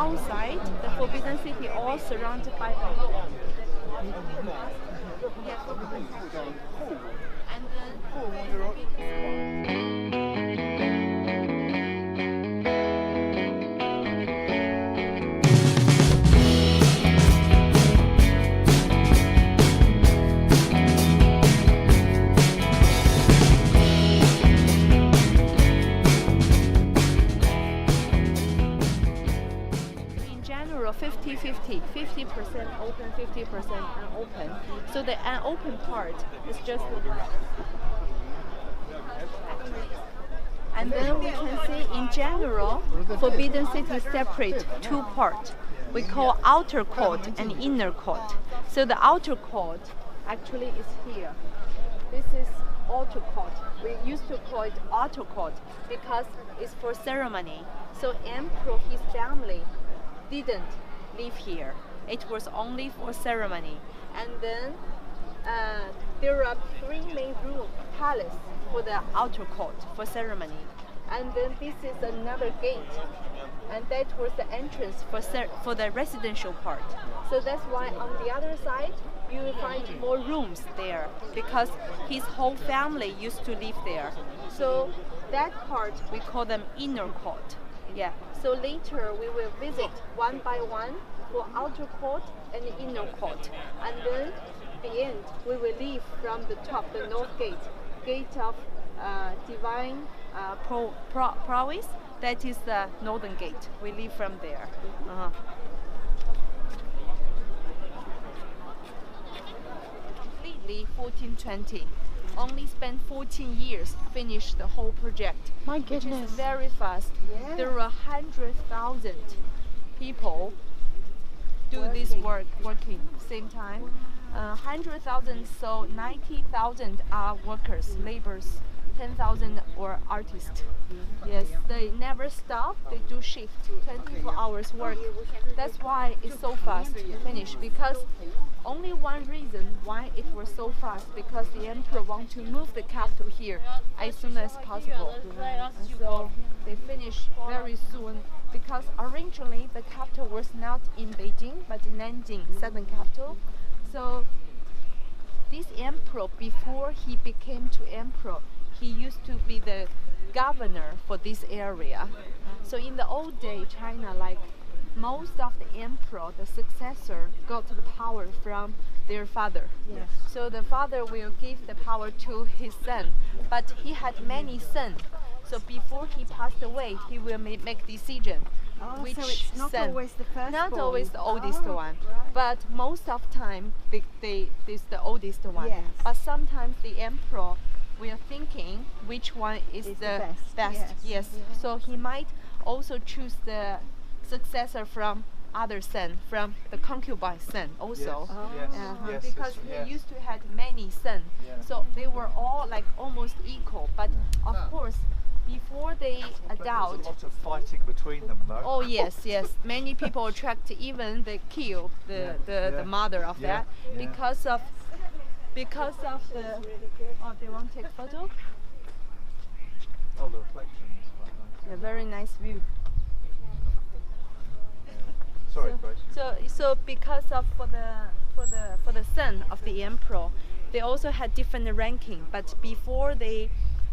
outside, the Forbidden City all surrounded by mountains. Yes. And in general, 50-50, 50% open, 50% unopen. So the unopen part is just and then we can see in general, Forbidden City separate two parts. We call outer court and inner court. So the outer court actually is here. This is outer court. We used to call it outer court because it's for ceremony. So emperor, his family didn't live here. It was only for ceremony. And then there are three main rooms, palace for the outer court for ceremony. And then this is another gate. And that was the entrance for the residential part. So that's why on the other side, you will find more rooms there because his whole family used to live there. So that part, we call them inner court. Yeah. So later we will visit one by one for outer court and inner court. And then at the end, we will leave from the top, the north gate, gate of divine prowess. That is the northern gate. We leave from there. Completely 1420. Only spent 14 years finish the whole project. My goodness. Which is very fast. Yeah. There are 100,000 people do this working same time. 100,000, so 90,000 are workers, laborers, 10,000 or artists. Yes, they never stop. They do shift, 24 hours work. That's why it's so fast to finish, because only one reason why it was so fast, because the emperor want to move the capital here as soon as possible. And so they finish very soon, because originally the capital was not in Beijing but in Nanjing, southern capital. So this emperor, before he became to emperor, he used to be the governor for this area. So in the old day China, like most of the emperor, the successor got the power from their father. Yes. So the father will give the power to his son, but he had many sons. So before he passed away, he will make decision. Oh, Which so it's not son? always the first Not born. always the oldest one, Right. but most of time this the oldest one. Yes. But sometimes the emperor will thinking which one is Is the the best. Yes. So he might also choose the successor from other son, from the concubine son also. Yes. Oh. Yes. Uh-huh. Yes. Because yes. he used to have many sons, Yeah. so they were all like almost equal. But of course, before they There's a adult, lot of fighting between them, though. oh yes, many people attract, even they kill the Yeah. mother of Yeah. that Yeah. because of the. Oh, they want to take photo. Oh, the reflection is quite nice. Yeah, very nice view. Sorry, So- Grace. So because of for the son of the emperor, they also had different ranking. But before they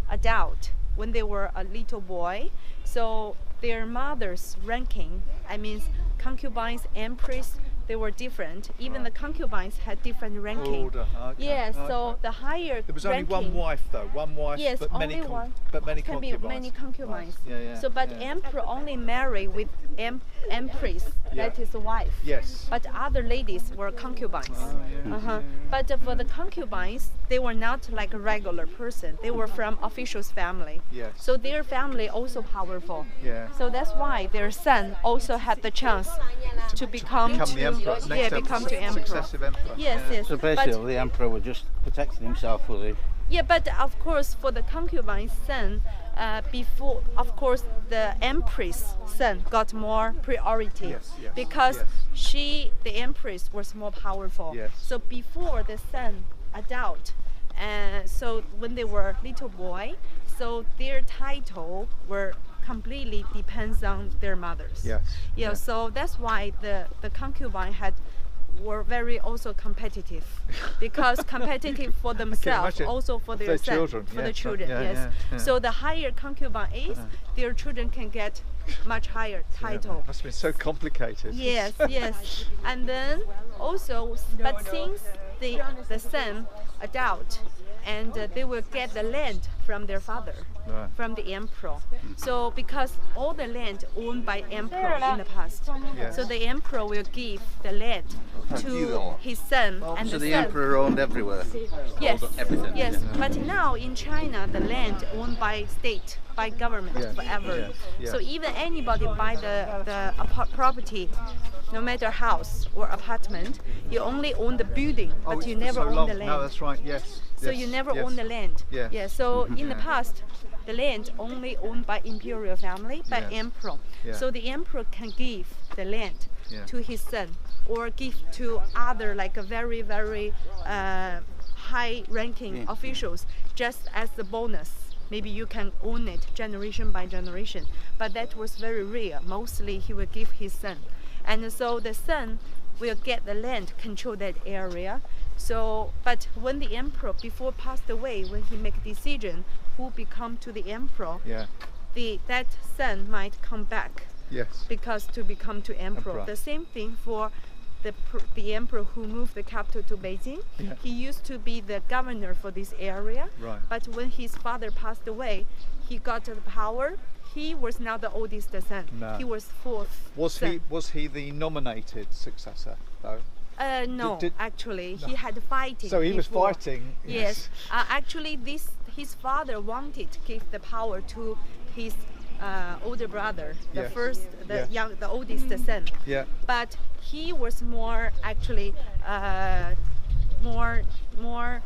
adult, when they were a little boy, so their mother's ranking, I mean concubines, empress, they were different. Even the concubines had different ranking. Older. Okay. Yes, so okay. the higher There was only one ranking, wife, though. One wife, Yes, but many, only one. but many can be concubines. many concubines. Yeah, yeah. So, but yeah. emperor only marry with empress, that Yeah. is wife. Yes. But other ladies were concubines. Oh, yeah. Uh-huh. But for the concubines, they were not like a regular person. They were from officials' family. Yes. So their family also powerful. Yeah. So that's why their son also had the chance to become the emperor. Next become emperor, to emperor. successive emperor. Yes, yeah. yes. So But- basically, the emperor was just protecting himself, was he? Yeah, but of course, for the concubine's son, before, of course, the empress' son got more priority Yes, yes, because yes. the empress was more powerful. Yes. So before the son adult, so when they were little boy, so their title were completely depends on their mothers. Yes. Yeah, so that's why the concubine were very also competitive, because competitive for themselves, imagine. also for their son, children. for Yeah, the so- children. yeah, Yes. yeah, yeah. So the higher concubine is, their children can get much higher title. Must have been so complicated. Yes, yes. And then also, but since the son adult, and they will get the land from their father, Right. from the emperor. So because all the land owned by emperor in the past, Yes. so the emperor will give the land to his son, and So the the son. emperor owned everywhere. Yes, everything. yes. Yeah. But now in China, the land owned by state, by government Yes, forever. yes, yes. So even anybody buy the property, no matter house or apartment, you only own the building, but it's you for never so own long. the land. No, that's right. Yes. So yes, you never yes. own the land. Yes. Yeah. So in the past, the land only owned by imperial family, by Yes. emperor. Yeah. So the emperor can give the land Yeah. to his son, or give to other like a very high-ranking officials, just as the bonus. Maybe you can own it generation by generation, but that was very rare. Mostly he will give his son, and so the son will get the land, control that area. So, but when the emperor before passed away, when he make decision who become to the emperor, Yeah. that son might come back Yes. because to become to emperor. Emperor. The same thing for the emperor who moved the capital to Beijing. Yeah. He used to be the governor for this area, Right. but when his father passed away, he got the power. He was not the oldest son. No. He was fourth. son. Was he the nominated successor though? No, did- actually, he had fighting. So he was before. fighting. Yes. Actually, his father wanted to give the power to his older brother, the Yes. first, Yeah. the oldest son. Yeah. But he was more actually more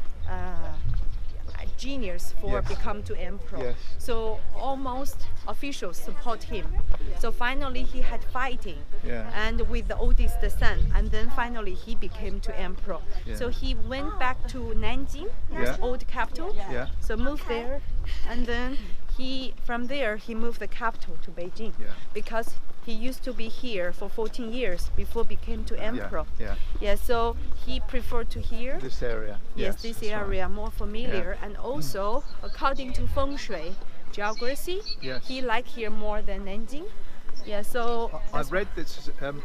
genius for Yes. become to emperor. Yes. So almost officials support him. So finally he had fighting, Yeah. and with the oldest son, and then finally he became to emperor. Yeah. So he went back to Nanjing, Yeah. old capital. Yeah. So moved there, and then from there he moved the capital to Beijing, Yeah. because he used to be here for 14 years before became to emperor. Yeah. Yeah, so he preferred to here. This area. Yes, this that's right. area more familiar, and also according to feng shui, geography, Yes. he liked here more than Nanjing. Yeah, so I that's read that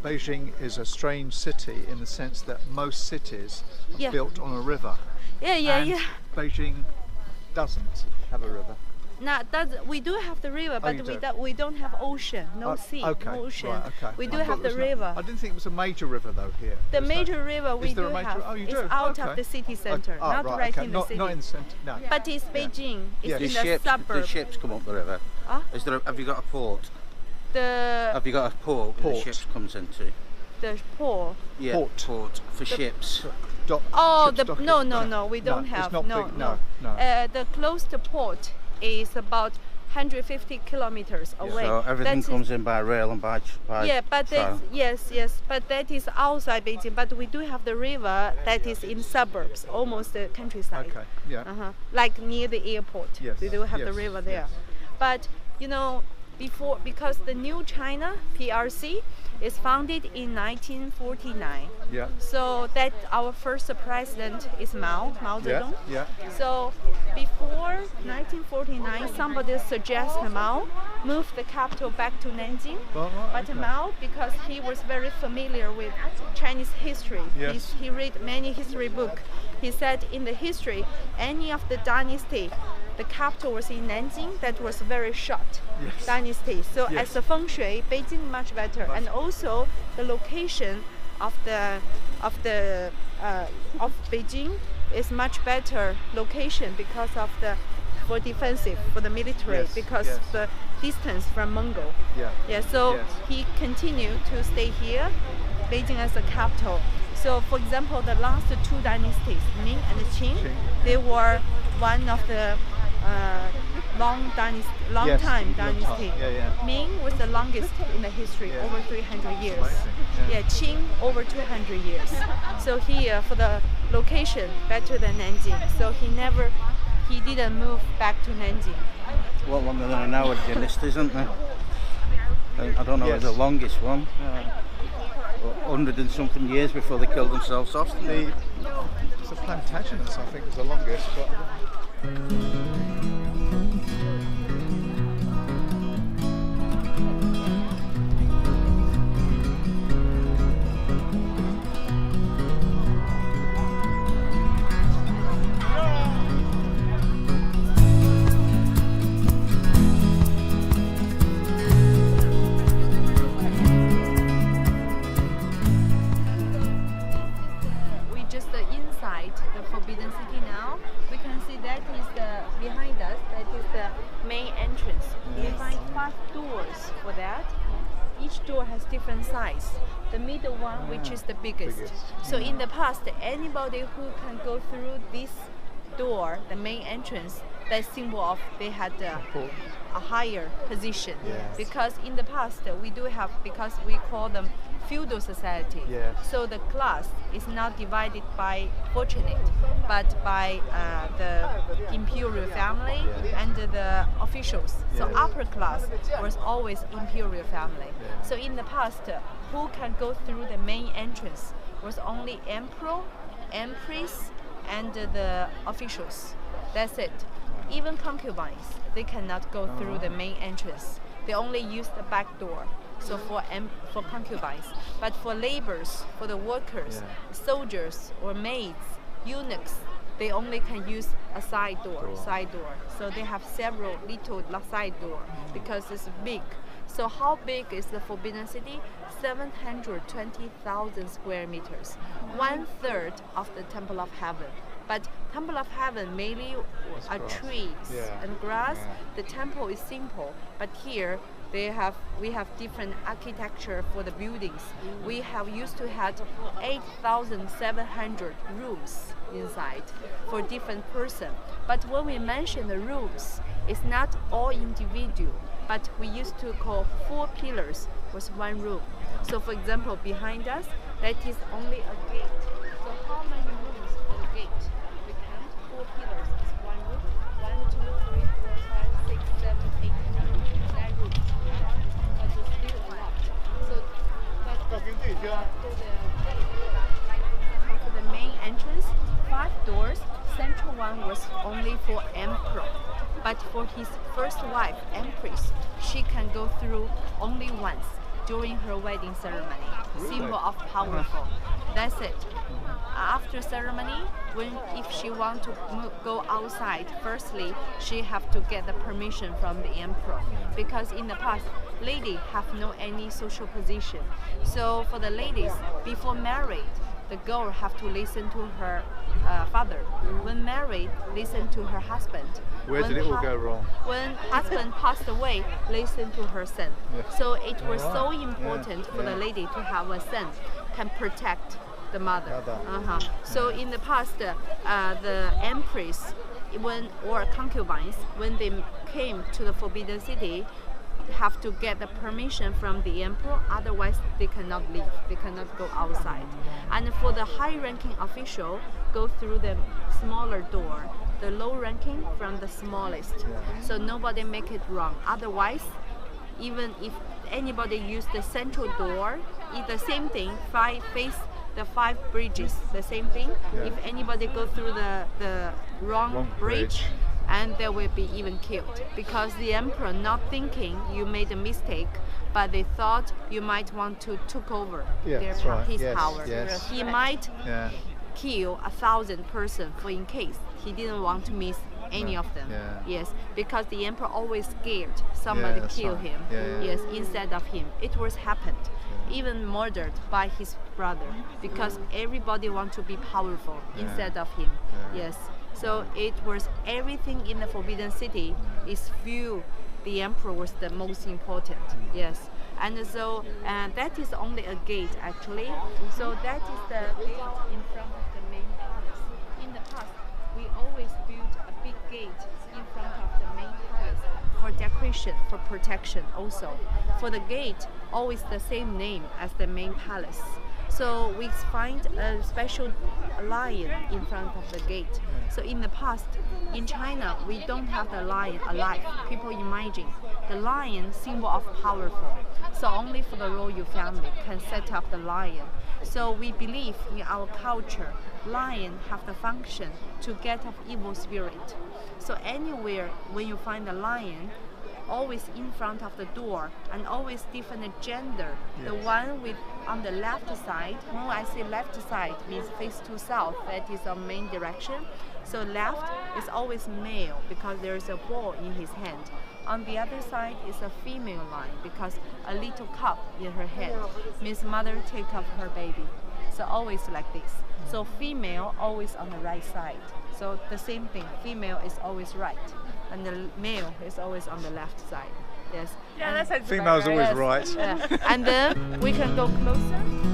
Beijing is a strange city in the sense that most cities are Yeah. built on a river. yeah. and Beijing doesn't have a river. We do have the river, but you do? we don't have ocean, no sea, Okay. no ocean. Right, okay. We do I have thought the it was not- river. I didn't think it was a major river though here. The Is that- major river we is there do a major? have Oh, you is do? out Okay. of the city center, not right okay. in the city. Not in the centre. No. But it's Beijing. It's Yes. in Do the ships, suburb. ships come up the river? Huh? Have you got a port? The Have you got a port that the Port. ships comes into? port. Yeah, Port. for ships. Oh, Ships docking. no, we don't it's have. not no, big, no. no. The closest port is about 150 kilometers away. So everything That is- comes in by rail and by Yeah, but trail. that's, yes, but that is outside Beijing. But we do have the river that is in suburbs, almost the countryside. Okay. Yeah. Like near the airport. Yes, We do have the yes, river there. yes. But because the new China PRC is founded in 1949. Yeah. So that our first president is Mao Yeah. Zedong. Yeah. So before 1949, somebody suggested Mao move the capital back to Nanjing. Well, right, But okay. Mao, because he was very familiar with Chinese history, Yes. he read many history books. He said in the history, any of the dynasty, the capital was in Nanjing. That was a very short Yes. dynasty. So Yes. as a feng shui, Beijing much better, and also the location of Beijing is much better location because of for defensive, for the military, Yes, because yes. the distance from Mongol. Yeah. Yeah, so Yes. he continued to stay here, Beijing as a capital. So for example, the last two dynasties, Ming and Qing, Qing. they were one of the long Yes, time long time. dynasty. Yeah, yeah. Ming was the longest in the history, Yeah. over 300 years. Amazing, yeah. Qing over 200 years. So here for the location better than Nanjing. So he didn't move back to Nanjing. lot longer than an hour dynasty, isn't there? I don't know Yes. the longest one. 100 and something years before they killed themselves off. The Plantagenets, I think, was the longest. But we just inside the Forbidden City now. We can see that is the behind us. That is the main entrance. We find 5 doors for that. Each door has different size. The middle one, which is the biggest. So in the past, anybody who can go through this door, the main entrance, that symbol of they had a higher position. Yes. Because in the past we do have, because we call them feudal society. Yes. So the class is not divided by fortunate, but by the imperial family and the officials. So Yes. upper class was always imperial family. So in the past, who can go through the main entrance was only emperor, empress, and the officials. That's it. Even concubines, they cannot go through the main entrance. They only use the back door. So for concubines, but for laborers, for the workers, soldiers or maids, eunuchs, they only can use a side door. So they have several little side door because it's big. So how big is the Forbidden City? 720,000 square meters, 1/3 of the Temple of Heaven. But Temple of Heaven mainly are grass. trees Yeah. and grass. Yeah. The temple is simple, but here we have different architecture for the buildings. We have used to have 8,700 rooms inside for different person. But when we mention the rooms, it's not all individual, but we used to call 4 pillars was one room. So for example, behind us, that is only a gate. So how many rooms for the gate? We count 4 pillars is one room. 1, 2, 3, 4, 5, 6, 7, 8, 9. 9 rooms. But it's still a lot. So, but for the main entrance, 5 doors. Central one was only for emperor. But for his first wife, empress, she can go through only once during her wedding ceremony. Symbol of powerful. That's it. After ceremony, if she want to go outside, firstly she have to get the permission from the emperor, because in the past lady have no any social position. So for the ladies, before married, the girl have to listen to her father. When married, listen to her husband. Where When did it all go wrong? When husband passed away, listen to her son. Yeah. So it was so Alright. important for the Yeah. lady to have a son, can protect the mother. Mother. So in the past, the empress, or concubines, when they came to the Forbidden City, have to get the permission from the emperor, otherwise they cannot leave, they cannot go outside. And for the high-ranking official, go through the smaller door, the low-ranking from the smallest. So nobody make it wrong. Otherwise, even if anybody use the central door, it's the same thing, face the 5 bridges, the same thing. Yeah. If anybody go through the wrong bridge, and they will be even killed, because the emperor not thinking you made a mistake, but they thought you might want to took over Yeah, that's right. his Yes, power. yes. He might Yeah. kill 1,000 person for in case he didn't want to miss any of them. Yeah. Yes, because the emperor always scared somebody that's kill right. him. Yeah. Yes, instead of him. It was happened. Even murdered by his brother, because everybody want to be powerful instead of him. Yes. So it was everything in the Forbidden City is feel the emperor was the most important. Yes. And so that is only a gate actually. So that is the gate in front of the main palace. In the past, we always built a big gate in front of the main palace for decoration, for protection also. For the gate, always the same name as the main palace. So we find a special lion in front of the gate. So in the past, in China, we don't have the lion alive. People imagine the lion symbol of powerful. So only for the royal family can set up the lion. So we believe in our culture, lion have the function to get off evil spirit. So anywhere when you find a lion, always in front of the door and always different gender. Yes. The one with on the left side, when I say left side means face to south, that is our main direction. So left is always male because there is a ball in his hand. On the other side is a female lion because a little cup in her hand means mother take up her baby. So always like this. So female always on the right side. So the same thing, female is always right and the male is always on the left side. Yes. Yeah, that sounds Female's about always right. right. Yeah. And then we can go closer.